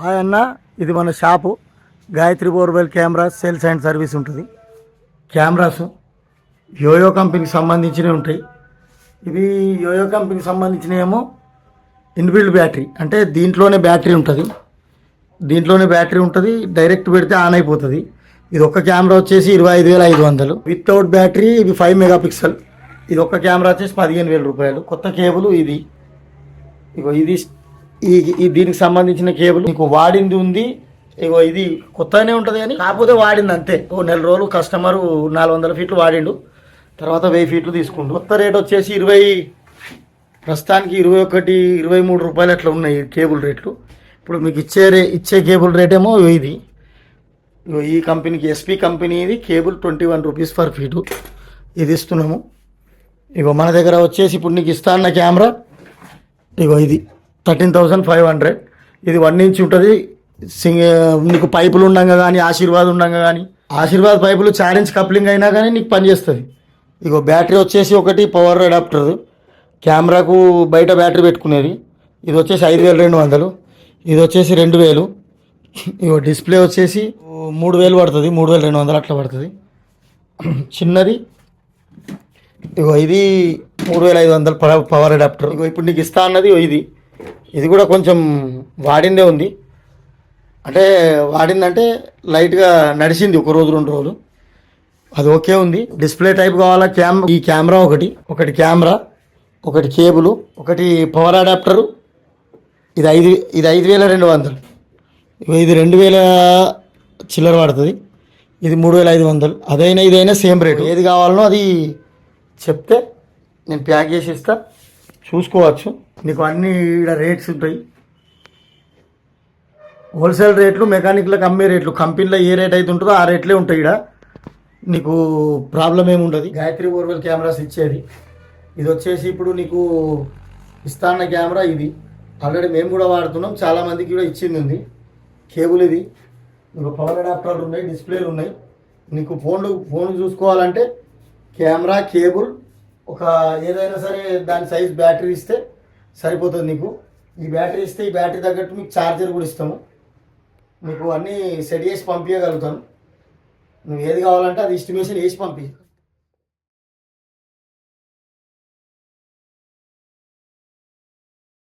Hi అన్న, ఇది మన shop Gayatri borewell cameras sales and service ఉంటుంది. కెమెరాస్ యోయో కంపెనీకి సంబంధించినవి ఉంటాయి. ఇవి యోయో కంపెనీకి సంబంధించినవి ఏమో ఇన్బిల్డ్ బ్యాటరీ, అంటే దీంట్లోనే బ్యాటరీ ఉంటుంది. డైరెక్ట్ పెడితే ఆన్ అయిపోతుంది. ఇది ఒక్క కెమెరా వచ్చేసి 25,500. వితౌట్ బ్యాటరీ ఇవి 5 మెగాపిక్సెల్. ఇది ఒక్క కెమెరా వచ్చేసి 15,000 రూపాయలు. కొత్త కేబుల్ ఇది. ఇగో ఇది దీనికి సంబంధించిన కేబుల్ నీకు వాడింది ఉంది. ఇగో ఇది కొత్తగానే ఉంటుంది కానీ కాకపోతే వాడింది అంతే. ఓ నెల రోజులు కస్టమరు 400 ఫీట్లు వాడిండు, తర్వాత 1000 ఫీట్లు తీసుకుండు. కొత్త రేట్ వచ్చేసి ప్రస్తుతానికి 21-23 రూపాయలు అట్లా ఉన్నాయి కేబుల్ రేట్లు. ఇప్పుడు మీకు ఇచ్చే కేబుల్ రేట్ ఏమో ఇది. ఈ కంపెనీకి ఎస్పీ కంపెనీ ఇది కేబుల్ 21 రూపీస్ పర్ ఫీటు ఇది ఇస్తున్నాము. ఇగో మన దగ్గర వచ్చేసి ఇప్పుడు నీకు ఇస్తా అన్న కెమెరా ఇగో ఇది 13,500. ఇది 1 ఇంచ్ ఉంటుంది. నీకు పైపులు ఉండగా కానీ ఆశీర్వాద్ పైపులు 4 ఇంచ్ కప్లింగ్ అయినా కానీ నీకు పనిచేస్తుంది. ఇగో బ్యాటరీ వచ్చేసి ఒకటి పవర్ అడాప్టర్, కెమెరాకు బయట బ్యాటరీ పెట్టుకునేది. ఇది వచ్చేసి 5,200. ఇది వచ్చేసి 2,000. ఇగో డిస్ప్లే వచ్చేసి 3,000 పడుతుంది, 3,200 అట్లా పడుతుంది. చిన్నది ఇగో ఇది 3,500 పవర్ అడాప్టర్. ఇగో ఇప్పుడు నీకు ఇస్తా అన్నది ఇది కూడా కొంచెం వాడిందే ఉంది. అంటే వాడిందంటే లైట్గా నడిచింది, 1 రోజు 2 రోజులు. అది ఓకే ఉంది. డిస్ప్లే టైప్ కావాలా ఈ కెమెరా ఒకటి కెమెరా, ఒకటి కేబుల్, ఒకటి పవర్ అడాప్టరు. ఇది 5,200. ఇది 2,000 చిల్లర పడుతుంది. ఇది 3,500. అదైనా ఇదైనా సేమ్ రేటు. ఏది కావాలనో అది చెప్తే నేను ప్యాక్ చేసి ఇస్తా, చూసుకోవచ్చు. నీకు అన్ని ఇక్కడ రేట్స్ ఉంటాయి. హోల్సేల్ రేట్లు, మెకానిక్లకు అమ్మే రేట్లు, కంపెనీలో ఏ రేట్ అయితే ఉంటుందో ఆ రేట్లే ఉంటాయి. ఇక్కడ నీకు ప్రాబ్లం ఏమి ఉండదు. గాయత్రి బోర్వెల్ కెమెరాస్ ఇచ్చేది ఇది వచ్చేసి ఇప్పుడు నీకు ఇస్తాన్న కెమెరా ఇది. ఆల్రెడీ మేము కూడా వాడుతున్నాం, చాలామందికి కూడా ఇచ్చింది ఉంది. కేబుల్ ఇది. నీకు పవర్ అడాప్టర్లు ఉన్నాయి, డిస్ప్లేలు ఉన్నాయి. నీకు ఫోన్ చూసుకోవాలంటే కెమెరా, కేబుల్, ఒక ఏదైనా సరే దాని సైజ్ బ్యాటరీ ఇస్తే సరిపోతుంది. నీకు ఈ బ్యాటరీ ఇస్తే ఈ బ్యాటరీ తగ్గట్టు మీకు ఛార్జర్ కూడా ఇస్తాము. మీకు అన్నీ సెట్ చేసి పంపించగలుగుతాను. నువ్వు ఏది కావాలంటే అది ఎస్టిమేషన్ వేసి పంపించు.